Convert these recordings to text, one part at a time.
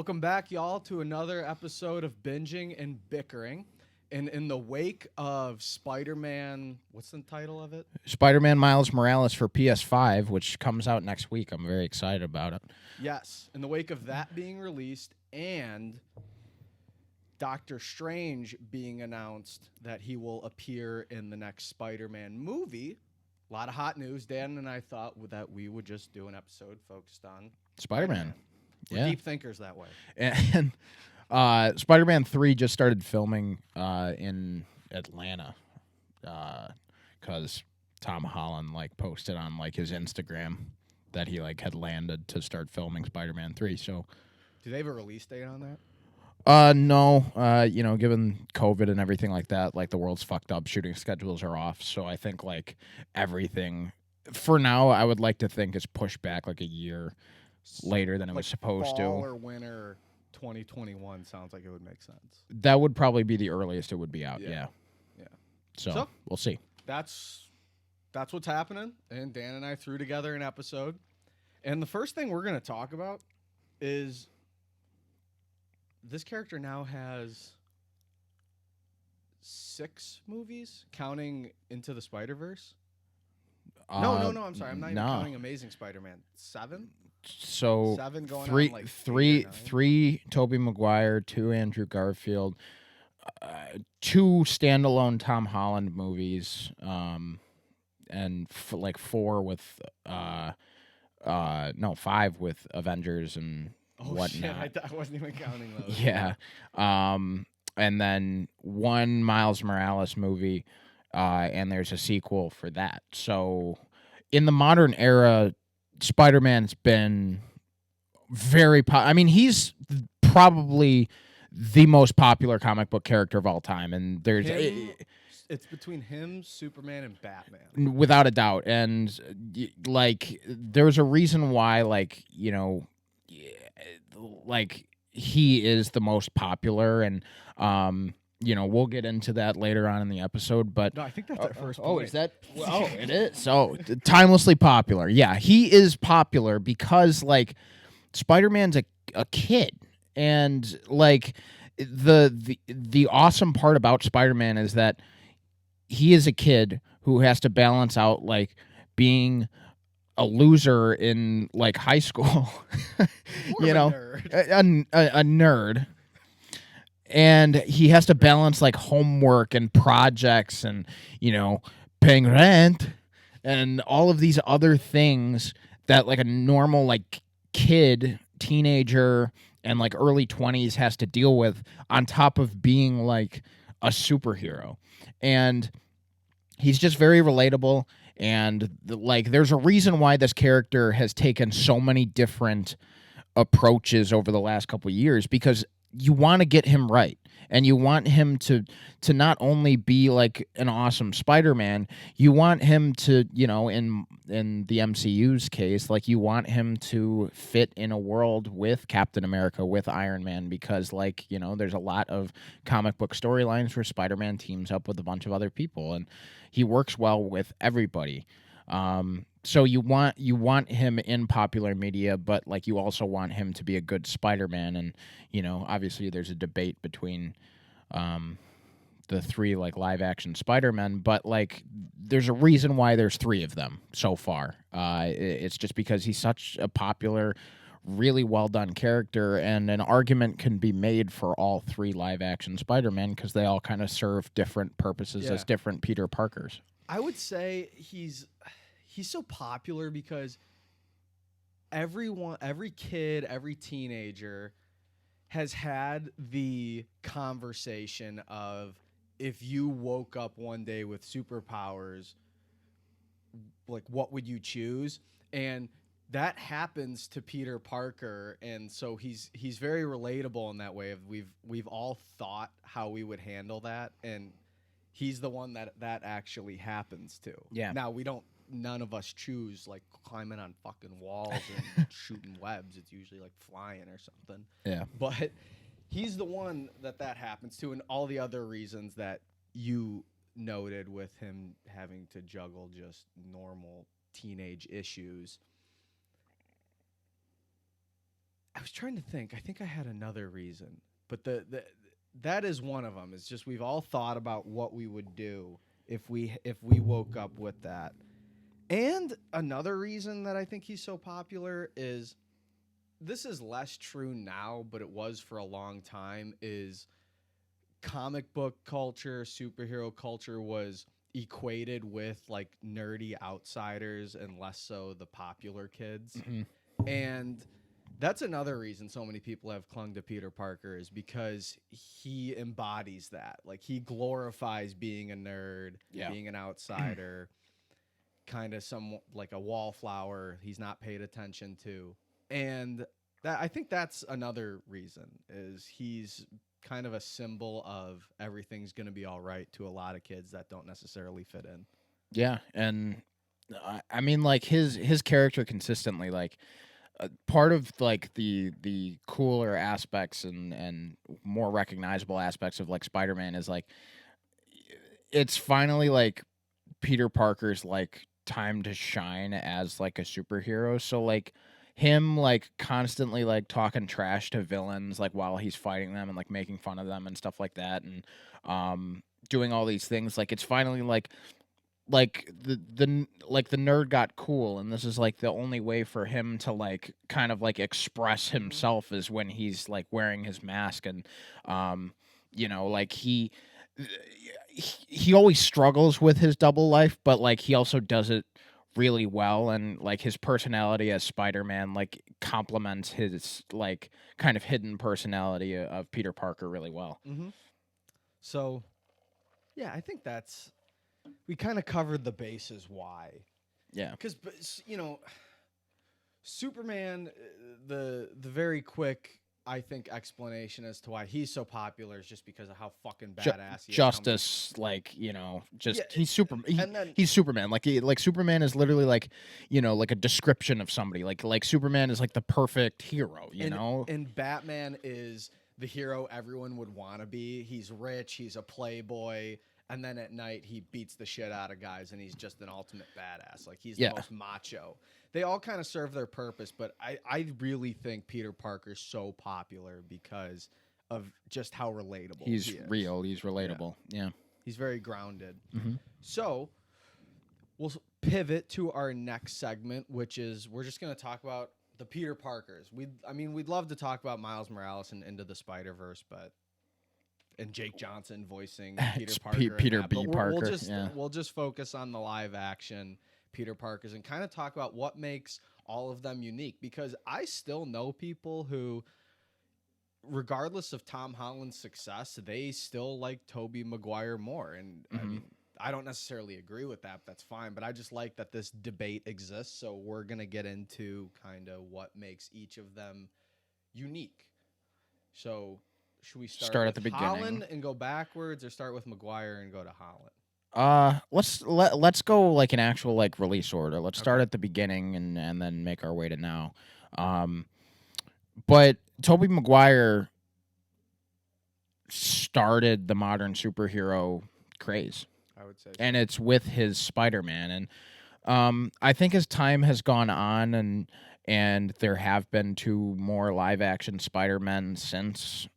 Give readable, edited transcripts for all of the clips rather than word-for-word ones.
Welcome back, y'all, to another episode of Binging and Bickering. And in the wake of Spider-Man, what's the title of it? Spider-Man Miles Morales for PS5, which comes out next week. I'm very excited about it. Yes, in the wake of that being released and Doctor Strange being announced that he will appear in the next Spider-Man movie, a lot of hot news. Dan and I thought that we would just do an episode focused on Spider-Man. We're deep thinkers that way. And Spider-Man 3 just started filming in Atlanta because Tom Holland posted on his Instagram that he had landed to start filming Spider-Man 3. So, do they have a release date on that? No. Given COVID and everything like that, the world's fucked up. Shooting schedules are off. So I think everything for now, I would like to think is pushed back a year later than it was supposed to. Fall or winter 2021 sounds like it would make sense. That would probably be the earliest it would be out. Yeah. So we'll see. That's what's happening. And Dan and I threw together an episode. And the first thing we're going to talk about is this character now has 6 movies, counting Into the Spider-Verse. No, I'm sorry. I'm not even counting Amazing Spider-Man. 7? So 7 going on, three Tobey Maguire, 2 Andrew Garfield, 2 standalone Tom Holland movies, and 4 with 5 with Avengers and whatnot. Shit, I wasn't even counting those. Yeah, and then 1 Miles Morales movie, and there's a sequel for that. So in the modern era, Spider-Man's been very he's probably the most popular comic book character of all time, and it's between him, Superman, and Batman, without a doubt. And there's a reason why he is the most popular, and we'll get into that later on in the episode, but no, I think that's our first point. Oh, is that? Oh, it is. So timelessly popular. Yeah, he is popular because Spider-Man's a kid, and the awesome part about Spider-Man is that he is a kid who has to balance out being a loser in high school, a nerd. And he has to balance homework and projects and, paying rent and all of these other things that a normal kid, teenager, and early 20s has to deal with on top of being a superhero. And he's just very relatable. And there's a reason why this character has taken so many different approaches over the last couple of years, because you want to get him right, and you want him to not only be an awesome Spider-Man, you want him to, in the MCU's case, you want him to fit in a world with Captain America, with Iron Man, because there's a lot of comic book storylines where Spider-Man teams up with a bunch of other people, and he works well with everybody. So you want him in popular media, but you also want him to be a good Spider-Man. And obviously there's a debate between the 3 live action Spider-Men, but there's a reason why there's 3 of them so far. It's just because he's such a popular, really well done character, and an argument can be made for all 3 live action Spider-Men because they all kind of serve different purposes as different Peter Parkers. I would say he's so popular because every kid, every teenager has had the conversation of, if you woke up one day with superpowers, what would you choose? And that happens to Peter Parker, and so he's very relatable in that way. We've all thought how we would handle that, and he's the one that actually happens to. Yeah. Now none of us choose climbing on fucking walls and shooting webs. It's usually flying or something. Yeah. But he's the one that happens to, and all the other reasons that you noted with him having to juggle just normal teenage issues. I was trying to think. I think I had another reason, but that is one of them. It's just we've all thought about what we would do if we woke up with that. And another reason that I think he's so popular is this is less true now, but it was for a long time. Is comic book culture, superhero culture was equated with like nerdy outsiders and less so the popular kids. Mhm. And that's another reason so many people have clung to Peter Parker is because he embodies that. Like he glorifies being a nerd, Yeah. being an outsider, kind of some like a wallflower he's not paid attention to. And that I think that's another reason is he's kind of a symbol of everything's going to be all right to a lot of kids that don't necessarily fit in. Yeah, and I mean, like his character consistently, like part of like the cooler aspects and more recognizable aspects of like Spider-Man is like it's finally like Peter Parker's like time to shine as like a superhero. So like him like constantly like talking trash to villains like while he's fighting them and like making fun of them and stuff like that and doing all these things like it's finally like like the nerd got cool and this is like the only way for him to like kind of like express himself is when he's like wearing his mask and like he always struggles with his double life but like he also does it really well and like his personality as Spider-Man like complements his like kind of hidden personality of Peter Parker really well. Mm-hmm. So, yeah, I think we kind of covered the bases why. Yeah. Because Superman, the very quick I think explanation as to why he's so popular is just because of how fucking badass he is. Justice, just he's he's Superman. Like Superman is literally like a description of somebody. Like Superman is like the perfect hero. And Batman is the hero everyone would want to be. He's rich. He's a playboy. And then at night, he beats the shit out of guys, and he's just an ultimate badass. Like, he's the most macho. They all kind of serve their purpose, but I really think Peter Parker's so popular because of just how relatable he is. Real. He's relatable. Yeah. He's very grounded. Mm-hmm. So, we'll pivot to our next segment, which is we're just going to talk about the Peter Parkers. We'd love to talk about Miles Morales and Into the Spider-Verse, and Jake Johnson voicing Peter Parker. Peter B. Parker. We'll just focus on the live action Peter Parkers and kind of talk about what makes all of them unique. Because I still know people who, regardless of Tom Holland's success, they still like Tobey Maguire more. And I don't necessarily agree with that, but that's fine. But I just like that this debate exists. So we're going to get into kind of what makes each of them unique. So should we start at the beginning Holland and go backwards, or start with Maguire and go to Holland? Let's go like an actual like release order. Let's start at the beginning and then make our way to now. But Tobey Maguire started the modern superhero craze. I would say, and it's with his Spider-Man, and I think as time has gone on and there have been 2 more live action Spider-Men since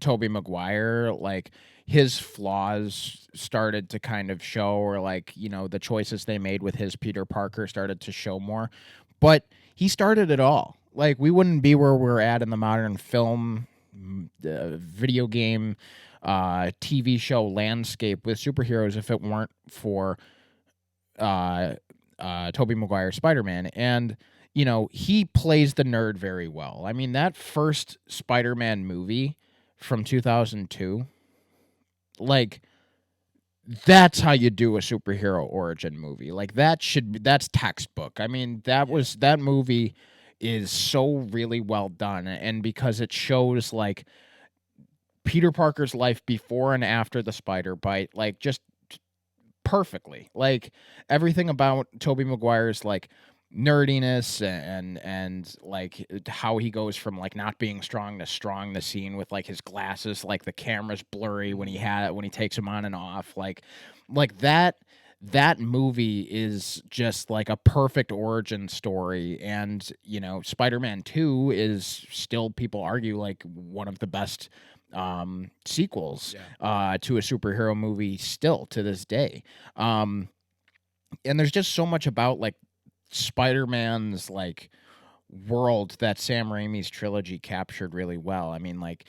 Tobey Maguire, like his flaws started to kind of show, or like the choices they made with his Peter Parker started to show more. But he started it all. Like we wouldn't be where we're at in the modern film, video game, TV show landscape with superheroes if it weren't for Tobey Maguire Spider-Man. And he plays the nerd very well. I mean, that first Spider-Man movie from 2002, like that's how you do a superhero origin movie. Like that's textbook. I mean, that movie is so really well done, and because it shows like Peter Parker's life before and after the spider bite, like just perfectly. Like everything about Tobey Maguire's like nerdiness and like how he goes from like not being strong to strong, the scene with like his glasses, like the camera's blurry when he takes them on and off, like that movie is just like a perfect origin story. And, you know, Spider-Man 2 is still, people argue, like one of the best sequels to a superhero movie still to this day. And there's just so much about like Spider-Man's like world that Sam Raimi's trilogy captured really well. I mean, like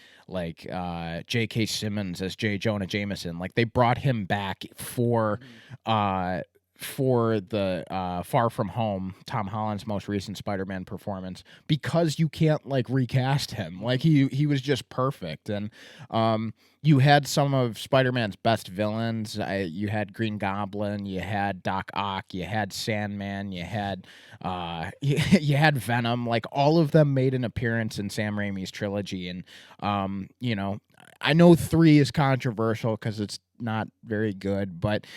J.K. Simmons as J. Jonah Jameson, like they brought him back for the Far From Home, Tom Holland's most recent Spider-Man performance, because you can't like recast him. Like he was just perfect. And you had some of Spider-Man's best villains. You had Green Goblin, you had Doc Ock, you had Sandman, you had you had Venom. Like all of them made an appearance in Sam Raimi's trilogy. And you know, I know 3 is controversial because it's not very good, but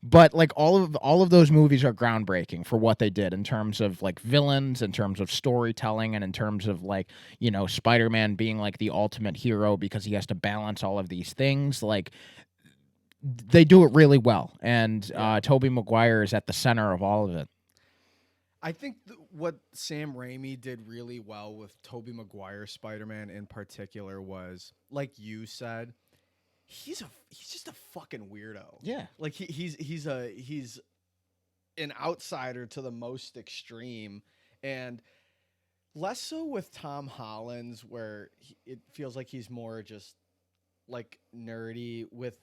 but like all of those movies are groundbreaking for what they did in terms of like villains, in terms of storytelling, and in terms of like, you know, Spider-Man being like the ultimate hero because he has to balance all of these things. Like they do it really well, and Tobey Maguire is at the center of all of it. I think what Sam Raimi did really well with Tobey Maguire's Spider-Man in particular was, like you said, he's just a fucking weirdo. Yeah. Like he's an outsider to the most extreme, and less so with Tom Holland's, where it feels like he's more just like nerdy. With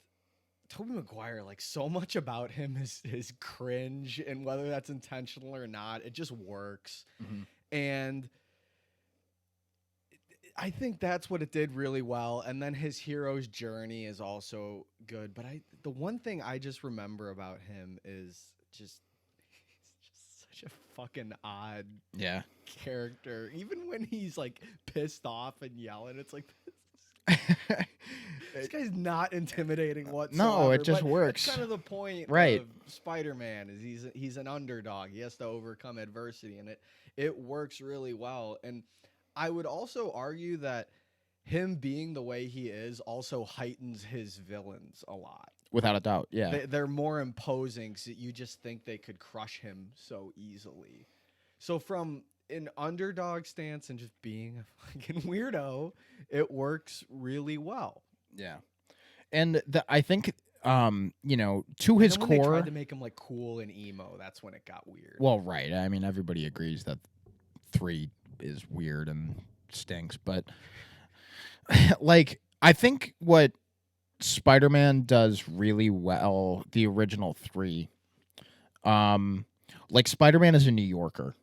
Tobey Maguire, like so much about him is cringe, and whether that's intentional or not, it just works. Mm-hmm. And I think that's what it did really well. And then his hero's journey is also good. But the one thing I just remember about him is just he's just such a fucking odd character. Even when he's like pissed off and yelling, it's like this guy's not intimidating whatsoever. No, it just works. That's kind of the point right. of Spider-Man is he's an underdog. He has to overcome adversity, and it works really well. And I would also argue that him being the way he is also heightens his villains a lot. Without a doubt, yeah. They're more imposing, so you just think they could crush him so easily. So from an underdog stance and just being a fucking weirdo, it works really well. Yeah. And I think, you know, to his core, they tried to make him like cool and emo. That's when it got weird. Well, right. I mean, everybody agrees that 3 is weird and stinks, but like I think what Spider-Man does really well, the original 3, like Spider-Man is a New Yorker.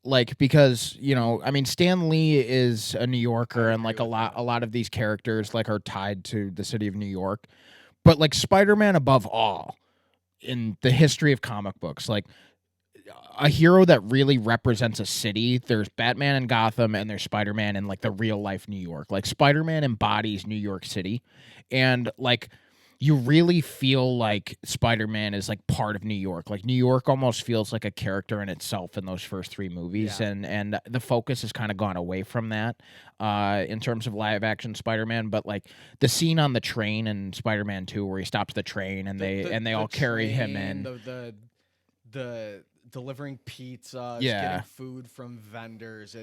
Like, because, you know, I mean, Stan Lee is a New Yorker, and like a lot of these characters like are tied to the city of New York. But like Spider-Man above all in the history of comic books, like a hero that really represents a city. There's Batman in Gotham, and there's Spider-Man in like the real life New York. Like Spider-Man embodies New York City, and like you really feel like Spider-Man is like part of New York. Like New York almost feels like a character in itself in those first 3 movies. Yeah. And the focus has kind of gone away from that in terms of live action Spider-Man. But like the scene on the train in Spider-Man 2 where he stops the train and they all carry him in. The delivering pizza, getting food from vendors.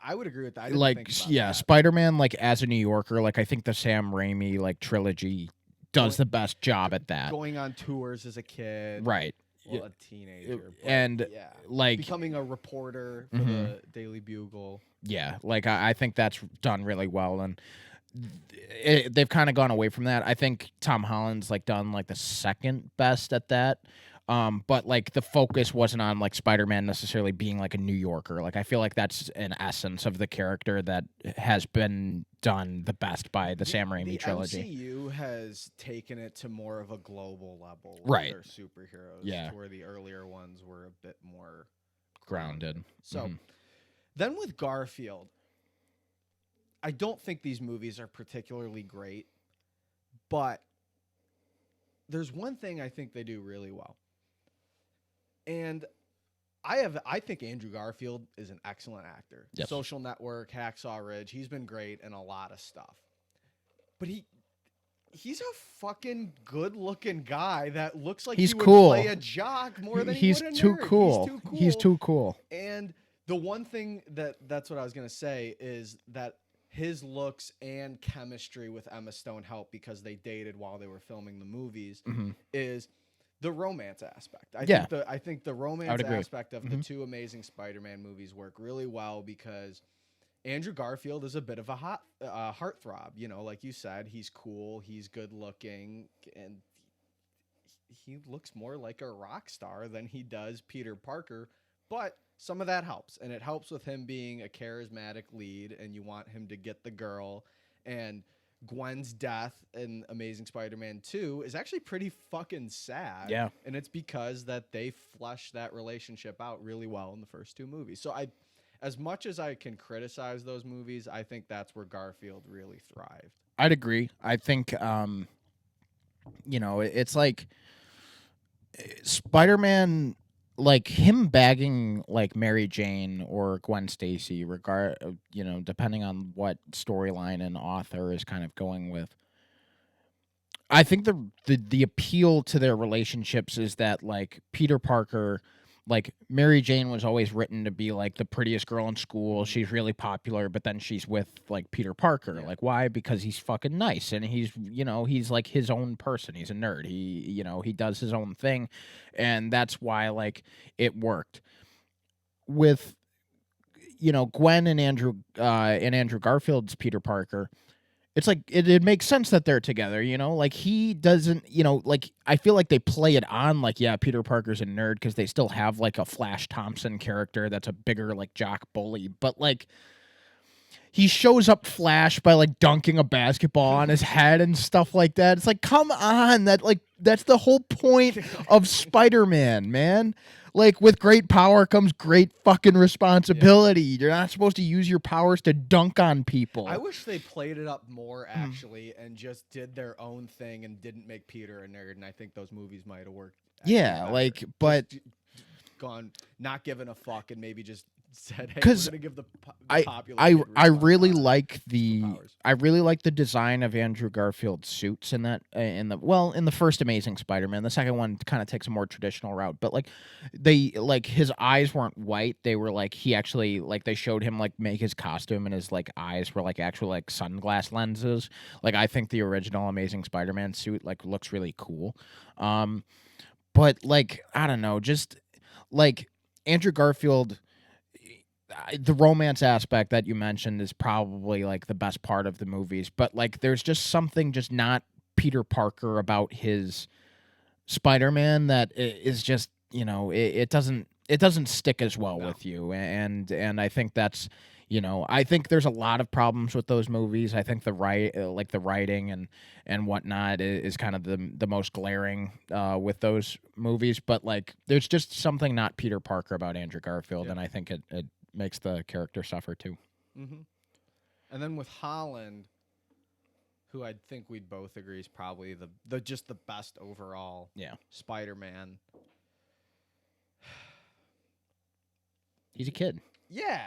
I would agree with that. I didn't think about that. Spider-Man, like as a New Yorker, like I think the Sam Raimi like trilogy does the best job at that. Going on tours as a kid, right? Well, a teenager, and like becoming a reporter for the Daily Bugle. Yeah, like I think that's done really well, and they've kind of gone away from that. I think Tom Holland's like done like the second best at that. But like the focus wasn't on like Spider-Man necessarily being like a New Yorker. Like I feel like that's an essence of the character that has been done the best by the Sam Raimi trilogy. The MCU has taken it to more of a global level with right? Their superheroes, yeah. To where the earlier ones were a bit more grounded. So then with Garfield, I don't think these movies are particularly great, but there's one thing I think they do really well. And I think Andrew Garfield is an excellent actor. Yes. Social Network, Hacksaw Ridge, he's been great in a lot of stuff. But he's a fucking good-looking guy that looks like He's he would cool. play a jock more than he He's would a too nerd. cool. He's too cool. He's too cool. And the one thing that's what I was gonna say is that his looks and chemistry with Emma Stone help because they dated while they were filming the movies. Is the romance aspect. I think the romance aspect of the two Amazing Spider-Man movies work really well because Andrew Garfield is a bit of a heartthrob. You know, like you said, he's cool, he's good looking, and he looks more like a rock star than he does Peter Parker. But some of that helps, and it helps with him being a charismatic lead, and you want him to get the girl. And Gwen's death in Amazing Spider-Man 2 is actually pretty fucking sad. Yeah. And it's because that they fleshed that relationship out really well in the first two movies. So as much as I can criticize those movies, I think that's where Garfield really thrived. I'd agree. I think, it's like Spider-Man, like him bagging like Mary Jane or Gwen Stacy, depending on what storyline and author is kind of going with. I think the appeal to their relationships is that like Peter Parker, like Mary Jane was always written to be like the prettiest girl in school. She's really popular, but then she's with like Peter Parker. Yeah. Like why? Because he's fucking nice and he's like his own person. He's a nerd. He does his own thing, and that's why like it worked. With Gwen and Andrew Garfield's Peter Parker, it's like it makes sense that they're together, like he doesn't, like I feel like they play it on like, yeah, Peter Parker's a nerd because they still have like a Flash Thompson character that's a bigger like jock bully, but like he shows up Flash by like dunking a basketball on his head and stuff like that. It's like, come on, that's the whole point of Spider-Man, man. Like with great power comes great fucking responsibility. Yeah. You're not supposed to use your powers to dunk on people. I wish they played it up more actually and just did their own thing and didn't make Peter a nerd. And I think those movies might have worked. Yeah, better. Like, but just gone not giving a fuck and maybe just said, "Hey, we're gonna give the popular." I really like the design of Andrew Garfield's suits in that in the first Amazing Spider-Man. The second one kind of takes a more traditional route, but like his eyes weren't white. They were like he actually like they showed him like make his costume and his like eyes were like actual like sunglass lenses. Like I think the original Amazing Spider-Man suit like looks really cool. But like I don't know, just like Andrew Garfield. The romance aspect that you mentioned is probably like the best part of the movies, but like there's just something just not Peter Parker about his Spider-Man that is just it doesn't stick as well with you, and I think that's I think there's a lot of problems with those movies. I think the writing and whatnot is kind of the most glaring with those movies, but like there's just something not Peter Parker about Andrew Garfield, and I think it makes the character suffer too. Mm-hmm. And then with Holland, who I think we'd both agree is probably the just the best overall Spider-Man. He's a kid. Yeah,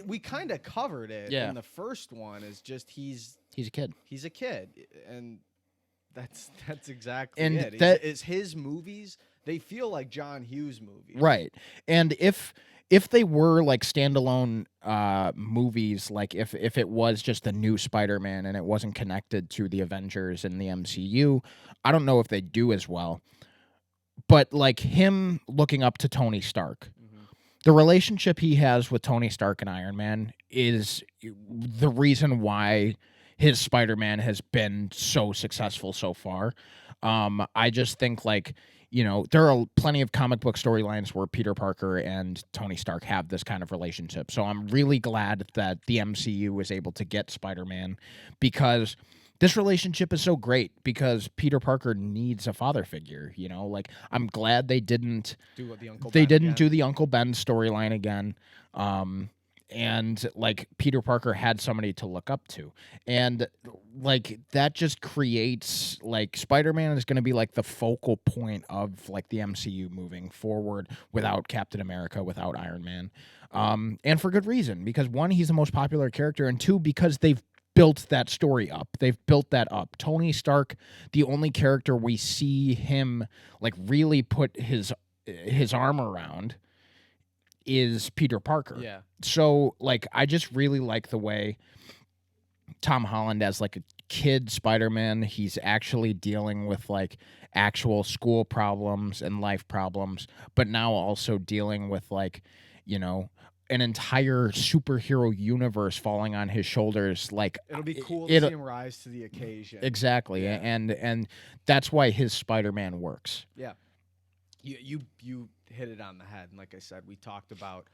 we kind of covered it in the first one. Is just he's a kid. He's a kid, and that's exactly and it. That is his movies. They feel like John Hughes movies, right? And if they were like standalone movies, like if it was just the new Spider-Man and it wasn't connected to the Avengers and the MCU, I don't know if they'd do as well. But like him looking up to Tony Stark, the relationship he has with Tony Stark and Iron Man is the reason why his Spider-Man has been so successful so far. I just think like, there are plenty of comic book storylines where Peter Parker and Tony Stark have this kind of relationship. So I'm really glad that the MCU was able to get Spider-Man because this relationship is so great because Peter Parker needs a father figure, like I'm glad they didn't do the Uncle Ben storyline again. And like Peter Parker had somebody to look up to, and like that just creates like Spider-Man is going to be like the focal point of like the MCU moving forward without Captain America, without Iron Man, and for good reason, because one, he's the most popular character, and two, because they've built that story up. They've built that up. Tony Stark, the only character we see him like really put his arm around is Peter Parker. Yeah. So like I just really like the way Tom Holland as like a kid Spider-Man, he's actually dealing with like actual school problems and life problems, but now also dealing with like, you know, an entire superhero universe falling on his shoulders. Like It'll be cool to see him rise to the occasion. Exactly. Yeah. And that's why his Spider-Man works. Yeah. You hit it on the head. And like I said, we talked about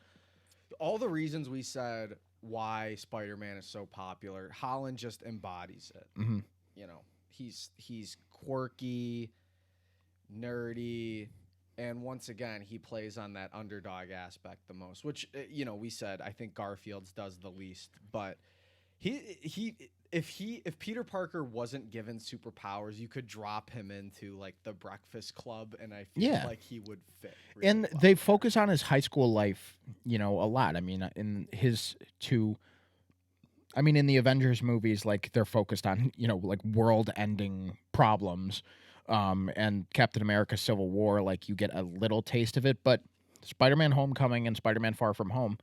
all the reasons we said why Spider-Man is so popular. Holland just embodies it. Mm-hmm. You know, he's quirky, nerdy, and once again, he plays on that underdog aspect the most, which, you know, we said I think Garfield's does the least, but if Peter Parker wasn't given superpowers, you could drop him into like the Breakfast Club, and I feel like he would fit. Really And well they there. focus on his high school life, you know, a lot. I mean, in the Avengers movies, like they're focused on, you know, like world-ending problems. And Captain America: Civil War, like you get a little taste of it, but Spider-Man: Homecoming and Spider-Man: Far From Home,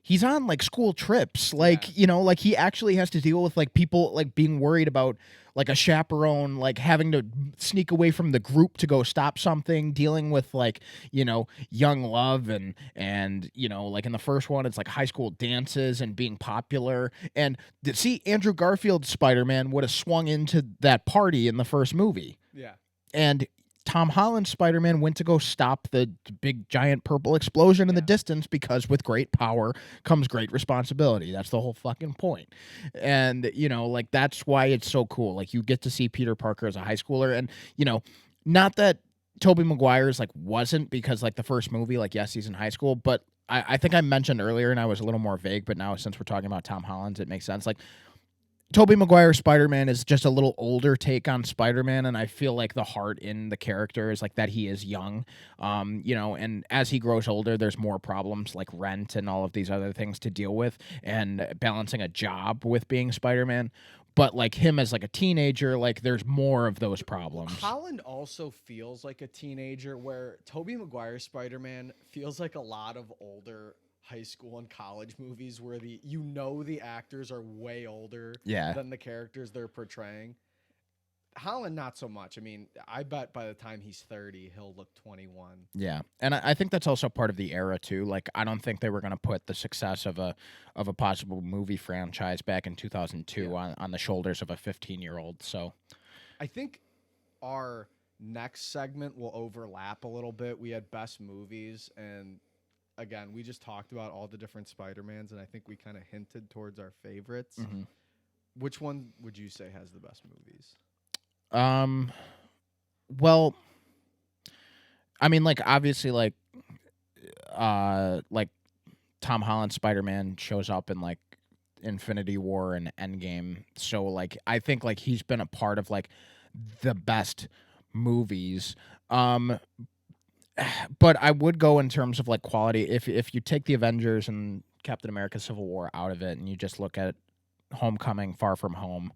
he's on like school trips, like you know, like he actually has to deal with like people like being worried about like a chaperone like having to sneak away from the group to go stop something, dealing with like, you know, young love and you know, like in the first one it's like high school dances and being popular. And see, Andrew Garfield's Spider-Man would have swung into that party in the first movie. Yeah. And Tom Holland's Spider-Man went to go stop the big giant purple explosion in the distance, because with great power comes great responsibility. That's the whole fucking point. And, you know, like that's why it's so cool. Like you get to see Peter Parker as a high schooler, and, you know, not that Tobey Maguire's like wasn't, because like the first movie, like yes, he's in high school, but I think I mentioned earlier and I was a little more vague, but now since we're talking about Tom Holland's, it makes sense. Like Tobey Maguire's Spider-Man is just a little older take on Spider-Man, and I feel like the heart in the character is like that he is young. You know, and as he grows older, there's more problems like rent and all of these other things to deal with, and balancing a job with being Spider-Man. But like him as like a teenager, like there's more of those problems. Holland also feels like a teenager, where Tobey Maguire's Spider-Man feels like a lot of older high school and college movies where the actors are way older than the characters they're portraying. Holland, not so much. I mean, I bet by the time he's 30, he'll look 21. Yeah, and I think that's also part of the era too. Like, I don't think they were going to put the success of a possible movie franchise back in 2002 on the shoulders of a 15-year-old. So, I think our next segment will overlap a little bit. We had best movies, and again, we just talked about all the different Spider-Mans, and I think we kind of hinted towards our favorites. Mm-hmm. Which one would you say has the best movies? Well, I mean, like obviously, like Tom Holland's Spider-Man shows up in like Infinity War and Endgame, so like I think like he's been a part of like the best movies. But I would go in terms of like quality. If you take the Avengers and Captain America: Civil War out of it, and you just look at Homecoming, Far From Home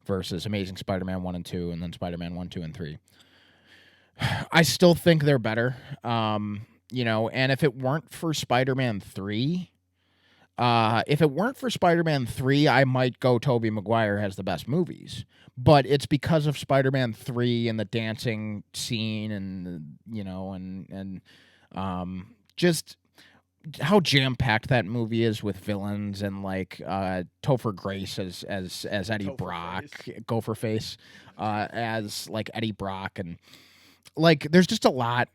versus Amazing Spider-Man 1 and 2, and then Spider-Man 1, 2, and 3, I still think they're better. You know, and if it weren't for Spider-Man 3, I might go Tobey Maguire has the best movies. But it's because of Spider-Man 3 and the dancing scene, and you know, and just how jam-packed that movie is with villains, and like Topher Grace as Eddie Topher Brock, Face. Gopher Face as like Eddie Brock, and like there's just a lot.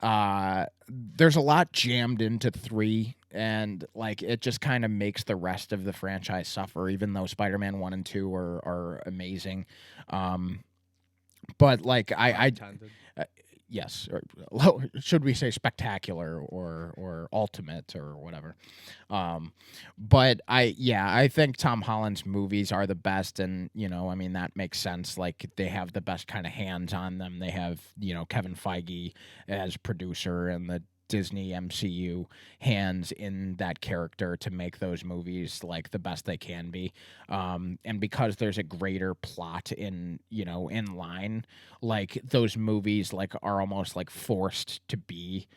There's a lot jammed into 3, and like it just kind of makes the rest of the franchise suffer, even though Spider-Man 1 and 2 are amazing. But like yes, or should we say spectacular or ultimate or whatever. But I think Tom Holland's movies are the best, and you know, I mean, that makes sense. Like they have the best kind of hands on them. They have, you know, Kevin Feige as producer, and the Disney MCU hands in that character to make those movies like the best they can be. And because there's a greater plot in line, like those movies like are almost like forced to be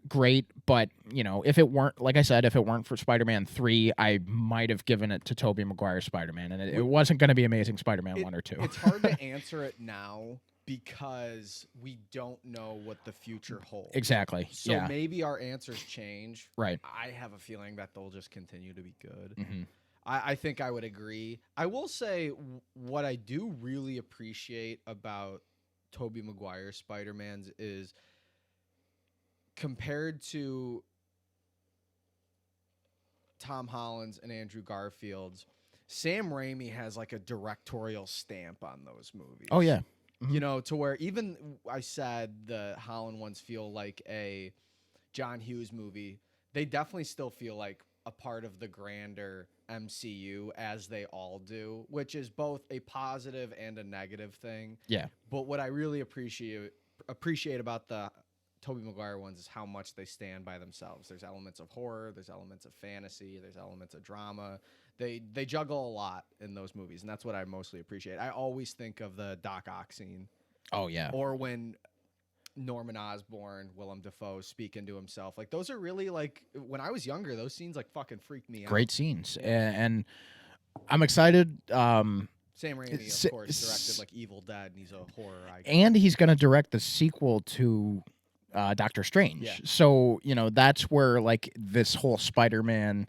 great. But if it weren't, like I said, if it weren't for Spider-Man 3, I might have given it to Tobey Maguire's Spider-Man, and it wasn't going to be Amazing Spider-Man 1 or 2. It's hard to answer it now because we don't know what the future holds. Exactly. So maybe our answers change. Right. I have a feeling that they'll just continue to be good. Mm-hmm. I think I would agree. I will say what I do really appreciate about Tobey Maguire's Spider-Man's is compared to Tom Holland's and Andrew Garfield's, Sam Raimi has like a directorial stamp on those movies. Oh, yeah. Mm-hmm. To where even I said the Holland ones feel like a John Hughes movie, they definitely still feel like a part of the grander MCU, as they all do, which is both a positive and a negative thing. Yeah. But what I really appreciate about the Tobey Maguire ones is how much they stand by themselves. There's elements of horror, there's elements of fantasy, there's elements of drama. They juggle a lot in those movies, and that's what I mostly appreciate. I always think of the Doc Ock scene. Oh, yeah. Or when Norman Osborn, Willem Dafoe speaking to himself. Like, those are really, like, when I was younger, those scenes, like, fucking freaked me out. Great scenes. And I'm excited. Sam Raimi, of course, directed, like, Evil Dead, and he's a horror icon. And he's going to direct the sequel to Doctor Strange. Yeah. So, that's where, like, this whole Spider-Man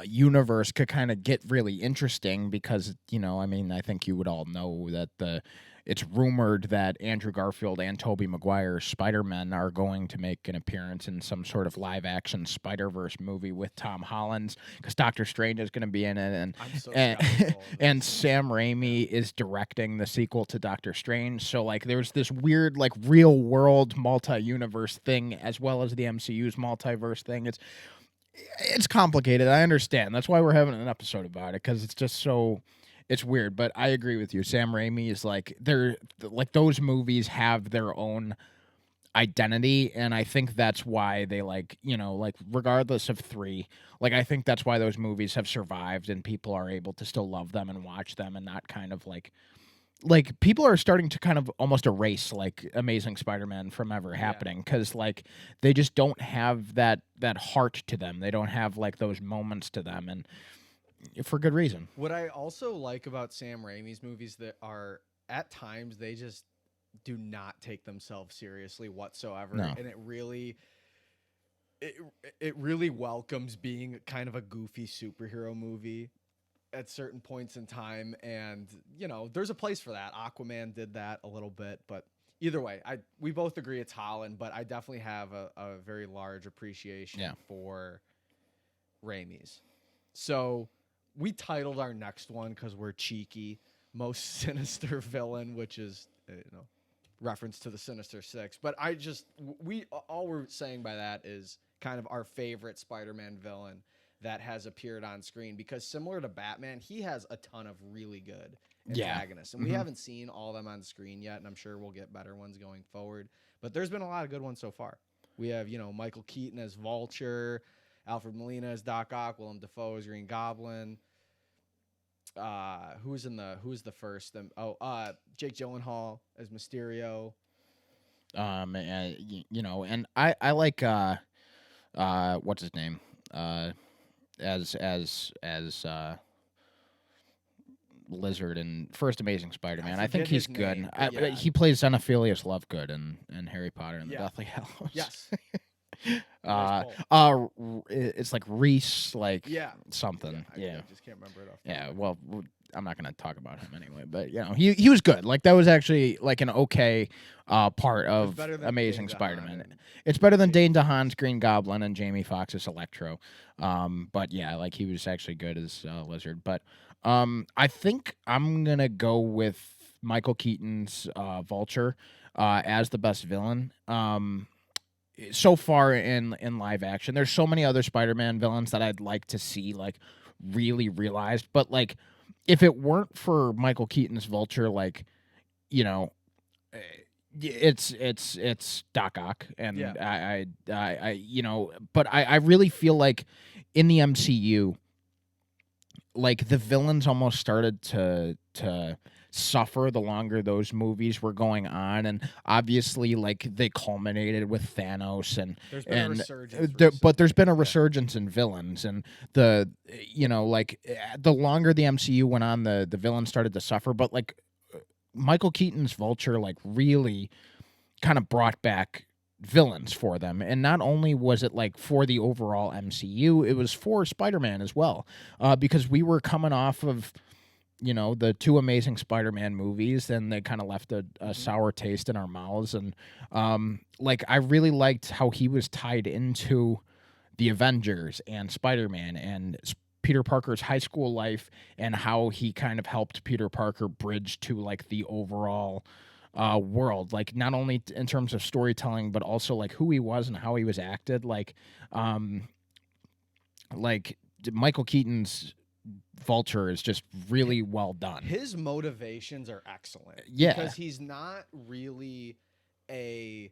universe could kind of get really interesting because, I think you would all know that it's rumored that Andrew Garfield and Tobey Maguire's Spider-Man are going to make an appearance in some sort of live-action Spider-Verse movie with Tom Holland's, because Doctor Strange is going to be in it, and Sam Raimi is directing the sequel to Doctor Strange. So, like, there's this weird, like, real-world multi-universe thing as well as the MCU's multiverse thing. It's complicated. I understand. That's why we're having an episode about it, because it's just so... It's weird, but I agree with you. Sam Raimi is like, those movies have their own identity, and I think that's why they regardless of 3, like, I think that's why those movies have survived and people are able to still love them and watch them and not kind of like people are starting to kind of almost erase like Amazing Spider-Man from ever happening, because like they just don't have that heart to them. They don't have like those moments to them, and for good reason. What I also like about Sam Raimi's movies that are at times they just do not take themselves seriously whatsoever, No. and it really welcomes being kind of a goofy superhero movie at certain points in time, and there's a place for that. Aquaman did that a little bit, but either way, we both agree it's Holland, but I definitely have a very large appreciation for Raimi's. So we titled our next one, because we're cheeky, Most Sinister Villain, which is reference to the Sinister Six. But all we're saying by that is kind of our favorite Spider-Man villain that has appeared on screen, because similar to Batman, he has a ton of really good antagonists. And we haven't seen all of them on screen yet, and I'm sure we'll get better ones going forward. But there's been a lot of good ones so far. We have, Michael Keaton as Vulture, Alfred Molina as Doc Ock, Willem Dafoe as Green Goblin. Who's the first? Jake Gyllenhaal as Mysterio. And I like what's his name? As Lizard in first Amazing Spider-Man. I think he's good. He plays Xenophilius Lovegood in Harry Potter and the Deathly Hallows. Yes. It's like Reese, like something. I just can't remember it off. Yeah, well, I'm not gonna talk about him anyway, but he was good. Like, that was actually like an okay part of Amazing Spider-Man. It's better than Dane DeHaan's Green Goblin and Jamie Foxx's Electro. But yeah, like, he was actually good as Lizard. But I think I'm gonna go with Michael Keaton's Vulture as the best villain. So far in live action, there's so many other Spider-Man villains that I'd like to see like really realized, but like, if it weren't for Michael Keaton's Vulture, like, It's Doc Ock, Yeah. and I you know, but I really feel like in the MCU, like the villains almost started to suffer the longer those movies were going on, and obviously like they culminated with Thanos There's been a and resurgence but there's recently. been a Yeah. resurgence in villains, and the you know like the longer the MCU went on, the villains started to suffer, but like Michael Keaton's Vulture like really kind of brought back villains for them. And not only was it like for the overall MCU, it was for Spider-Man as well. Because we were coming off of, you know, the two Amazing Spider-Man movies, and they kind of left a sour taste in our mouths. And like I really liked how he was tied into the Avengers and Spider-Man and Peter Parker's high school life, and how he kind of helped Peter Parker bridge to like the overall world, like not only in terms of storytelling, but also like who he was and how he was acted. Um, like Michael Keaton's Vulture is just really well done. His motivations are excellent. Yeah. Because he's not really a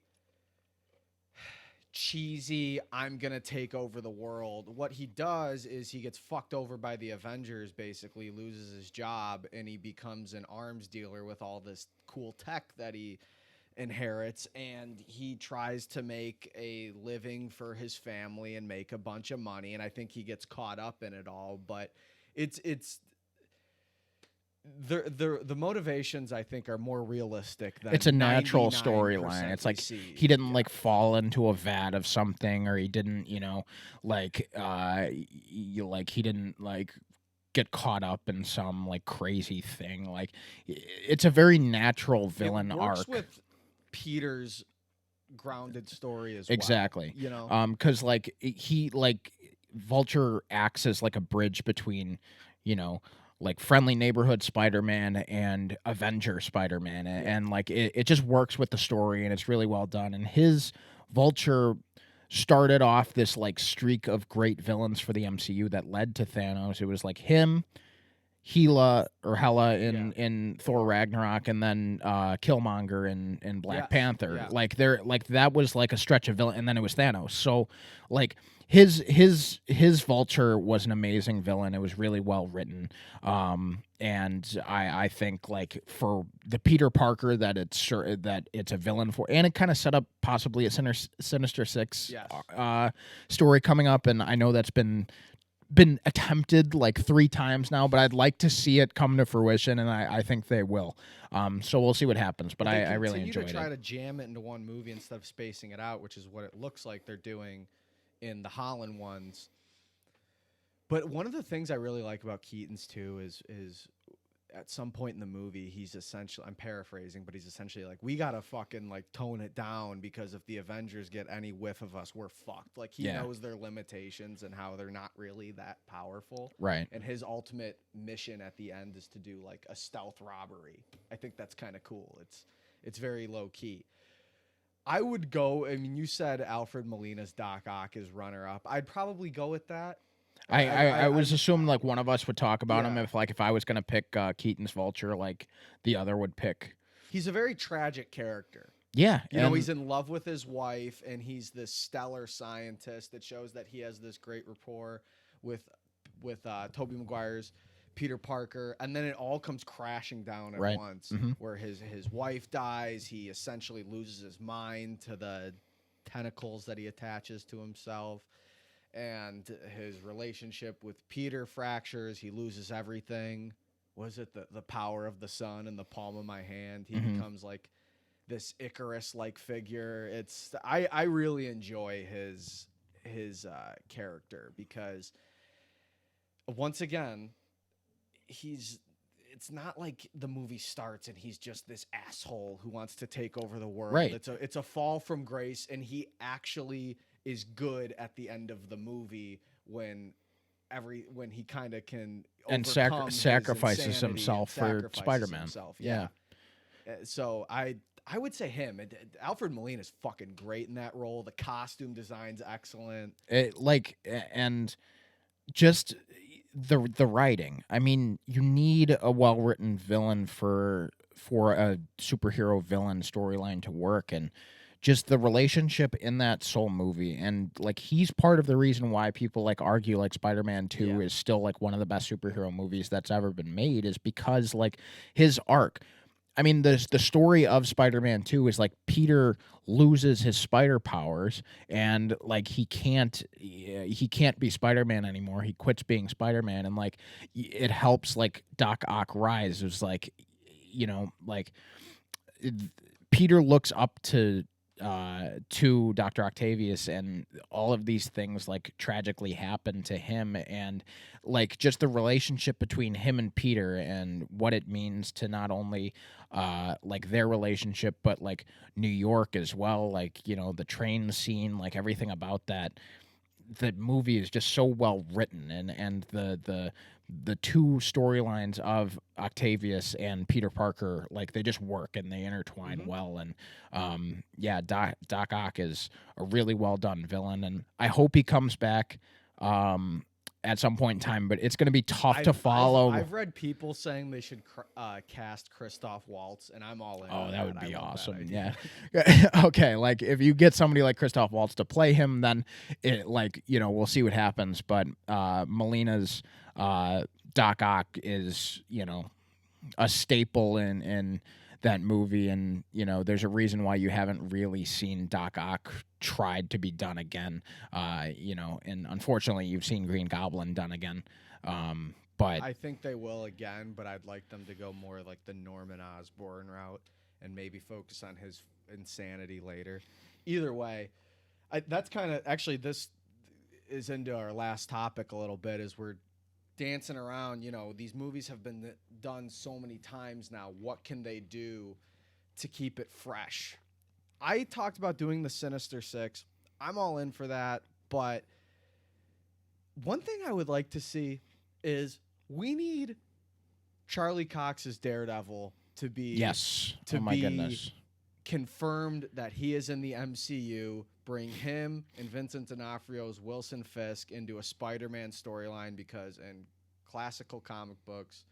cheesy, I'm going to take over the world. What he does is he gets fucked over by the Avengers, basically, loses his job, and he becomes an arms dealer with all this cool tech that he inherits, and he tries to make a living for his family and make a bunch of money, and I think he gets caught up in it all, but it's the motivations I think are more realistic than It's a natural 99% storyline. It's we like see. he didn't Yeah. like fall into a vat of something, or he didn't, you know, like he didn't like get caught up in some like crazy thing. Like it's a very natural villain It works arc. with Peter's grounded story as Exactly. well. You know, Because like he like Vulture acts as like a bridge between, you know, like friendly neighborhood Spider-Man and Avenger Spider-Man, and like it just works with the story, and it's really well done. And his Vulture started off this like streak of great villains for the MCU that led to Thanos. It was like him, Hela in Thor Ragnarok, and then Killmonger in Black Yes, Panther. yeah. Like there, like that was like a stretch of villain, and then it was Thanos. So like his Vulture was an amazing villain. It was really well written, and I think like for the Peter Parker that it's a villain for, and it kind of set up possibly a Sinister Six Yes. story coming up, and I know that's been attempted like 3 times now, but I'd like to see it come to fruition, and I think they will. So we'll see what happens, but I really enjoyed to try it. to jam it into one movie instead of spacing it out, which is what it looks like they're doing in the Holland ones. But one of the things I really like about Keaton's too is at some point in the movie, he's essentially, I'm paraphrasing, but he's essentially like, we gotta fucking like tone it down, because if the Avengers get any whiff of us, we're fucked. Like he knows their limitations and how they're not really that powerful. Right. And his ultimate mission at the end is to do like a stealth robbery. I think that's kind of cool. It's very low key. I would go, I mean, you said Alfred Molina's Doc Ock is runner up. I'd probably go with that. I was assuming like one of us would talk about him, Yeah. if I was gonna pick Keaton's Vulture, like the other would pick. He's a very tragic character. Yeah, You know, he's in love with his wife, and he's this stellar scientist that shows that he has this great rapport with Tobey Maguire's Peter Parker, and then it all comes crashing down at once, where his wife dies. He essentially loses his mind to the tentacles that he attaches to himself, and his relationship with Peter fractures. He loses everything. Was it the power of the sun in the palm of my hand? He becomes like this Icarus like figure. I really enjoy his character, because once again, it's not like the movie starts and he's just this asshole who wants to take over the world. Right. It's a fall from grace, and he actually is good at the end of the movie when he kind of can and overcome his sacrifices insanity himself and for sacrifices Spider-Man. himself. Yeah. So I would say him. Alfred Molina is fucking great in that role. The costume design's excellent. And just the writing. I mean, you need a well-written villain for for a superhero villain storyline to work, and just the relationship in that Soul movie, and like he's part of the reason why people like argue like Spider-Man 2 Yeah. is still like one of the best superhero movies that's ever been made, is because like his arc. I mean, the story of Spider-Man 2 is like Peter loses his spider powers, and like he can't be Spider-Man anymore. He quits being Spider-Man, and like it helps like Doc Ock rise. It was like, like it- Peter looks up to Dr. Octavius, and all of these things like tragically happen to him, and like just the relationship between him and Peter, and what it means to not only like their relationship, but like New York as well, like the train scene, like everything about that. The movie is just so well written, and the two storylines of Octavius and Peter Parker, like they just work and they intertwine well. And yeah, Doc Ock is a really well done villain, and I hope he comes back at some point in time, but it's going to be tough to follow. I've read people saying they should cast Christoph Waltz, and I'm all in. Oh, on that would be I love that awesome. idea. Yeah. Okay, like if you get somebody like Christoph Waltz to play him, then it like, we'll see what happens. But Melina's Doc Ock is, a staple in that movie, and there's a reason why you haven't really seen Doc Ock tried to be done again. And unfortunately you've seen Green Goblin done again. But I think they will again, but I'd like them to go more like the Norman Osborn route and maybe focus on his insanity later. Either way, that's kind of actually this is into our last topic a little bit as we're dancing around. These movies have been done so many times now. What can they do to keep it fresh? I talked about doing the Sinister Six. I'm all in for that, but one thing I would like to see is we need Charlie Cox's Daredevil to be yes, to oh my be goodness, confirmed that he is in the MCU. Bring him and Vincent D'Onofrio's Wilson Fisk into a Spider-Man storyline, because in classical comic books,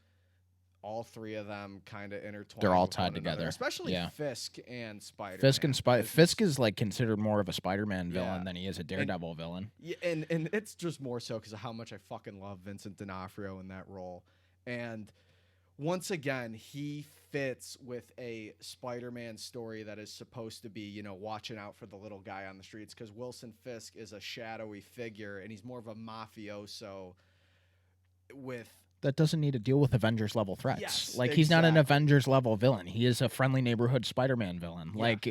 all three of them kind of intertwined. They're all with tied one another, together. especially Yeah. Fisk and Spider-Man. Fisk is like considered more of a Spider-Man villain Yeah. than he is a Daredevil villain. Yeah, and it's just more so because of how much I fucking love Vincent D'Onofrio in that role. And once again, he fits with a Spider-Man story that is supposed to be, watching out for the little guy on the streets, because Wilson Fisk is a shadowy figure, and he's more of a mafioso with... That doesn't need to deal with Avengers level threats. Yes, like he's not an exactly. Avengers level villain. He is a friendly neighborhood Spider-Man villain. Yeah. Like,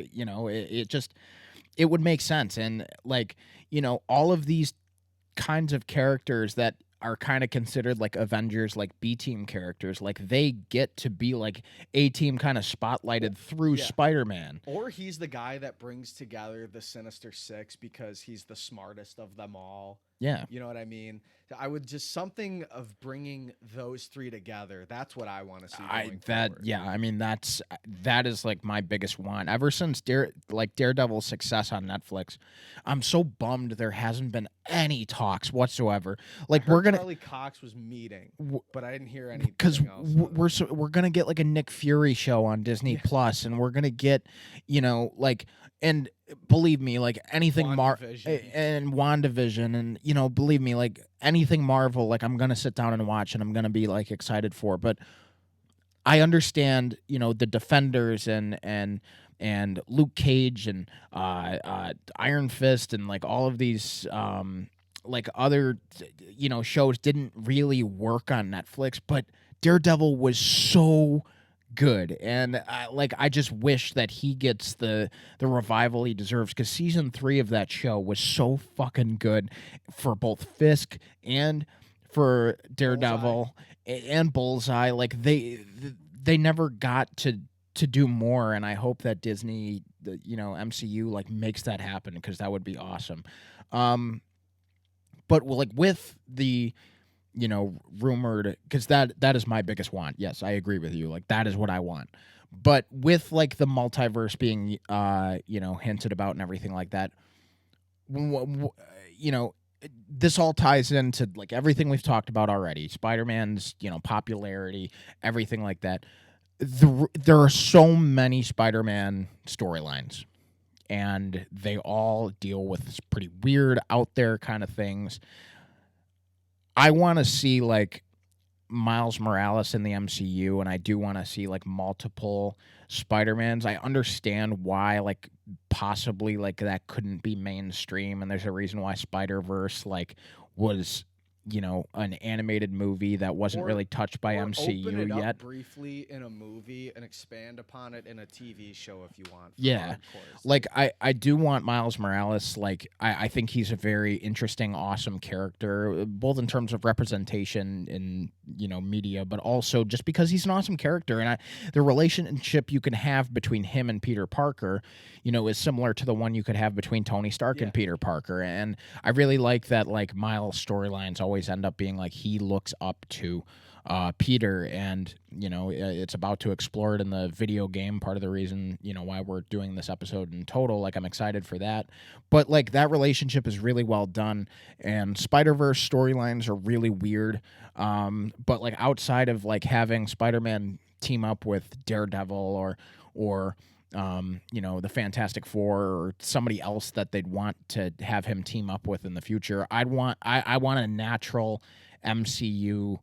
it would make sense. And like, all of these kinds of characters that are kind of considered like Avengers, like B-team characters, like they get to be like A-team kind of spotlighted through Yeah. Spider-Man. Or he's the guy that brings together the Sinister Six because he's the smartest of them all. Yeah. You know what I mean? I would just something of bringing those three together. That's what I want to see. Going forward. Yeah, I mean that is like my biggest want. Ever since Daredevil's success on Netflix, I'm so bummed there hasn't been any talks whatsoever. Like we're gonna Charlie Cox was meeting, but I didn't hear anything because else. we're gonna get like a Nick Fury show on Disney Plus, and we're gonna get like, and believe me, like anything WandaVision. and WandaVision, and believe me, like anything Marvel, like I'm gonna sit down and watch, and I'm gonna be like excited for. But I understand, the Defenders and Luke Cage and Iron Fist and like all of these like other shows didn't really work on Netflix, but Daredevil was so good, and I just wish that he gets the revival he deserves, because season 3 of that show was so fucking good for both Fisk and for Daredevil and Bullseye. Like they never got to do more, and I hope that Disney, the MCU, like makes that happen, because that would be awesome. But like with the rumored, because that is my biggest want. Yes, I agree with you. Like that is what I want. But with like the multiverse being hinted about and everything like that, this all ties into like everything we've talked about already. Spider-Man's popularity, everything like that. there are so many Spider-Man storylines, and they all deal with pretty weird, out there kind of things. I want to see like Miles Morales in the MCU, and I do want to see like multiple Spider-Mans. I understand why like possibly like that couldn't be mainstream, and there's a reason why Spider-Verse like was, you know, an animated movie that wasn't really touched by MCU open it yet. Up briefly in a movie and expand upon it in a TV show if you want. Yeah, like I do want Miles Morales. Like I think he's a very interesting, awesome character, both in terms of representation in, you know, media, but also just because he's an awesome character. And the relationship you can have between him and Peter Parker, you know, is similar to the one you could have between Tony Stark and Peter Parker. And I really like that. Like Miles' storylines always end up being like he looks up to Peter, and you know, it's about to explore it in the video game. Part of the reason, you know, why we're doing this episode in total, like I'm excited for that. But like that relationship is really well done, and Spider-Verse storylines are really weird. But like outside of like having Spider-Man team up with Daredevil or you know, the Fantastic Four or somebody else that they'd want to have him team up with in the future, I want a natural MCU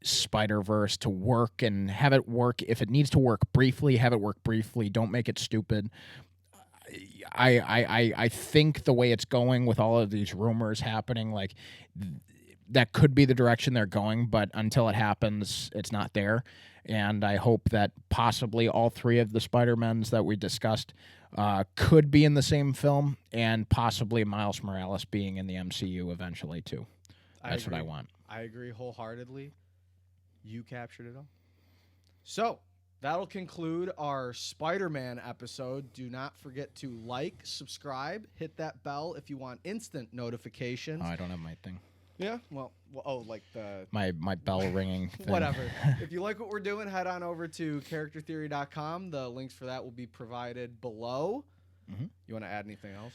Spider-Verse to work, and have it work. If it needs to work briefly, have it work briefly. Don't make it stupid. I think the way it's going with all of these rumors happening, like that could be the direction they're going, but until it happens, it's not there. And I hope that possibly all three of the Spider-Mans that we discussed could be in the same film, and possibly Miles Morales being in the MCU eventually too. That's what I want. I agree wholeheartedly. You captured it all. So that'll conclude our Spider-Man episode. Do not forget to like, subscribe, hit that bell if you want instant notifications. Oh, I don't have my thing. Yeah, well, like the my bell ringing thing. Whatever. If you like what we're doing, head on over to charactertheory.com. The links for that will be provided below. Mm-hmm. You want to add anything else?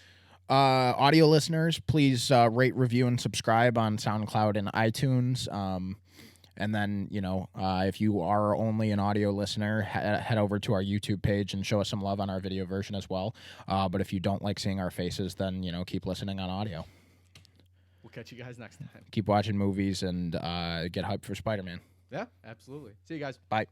Audio listeners, please rate, review, and subscribe on SoundCloud and iTunes. And then, you know, if you are only an audio listener, head over to our YouTube page and show us some love on our video version as well. But if you don't like seeing our faces, then, you know, keep listening on audio. We'll catch you guys next time. Keep watching movies and get hyped for Spider-Man. Yeah, absolutely. See you guys. Bye.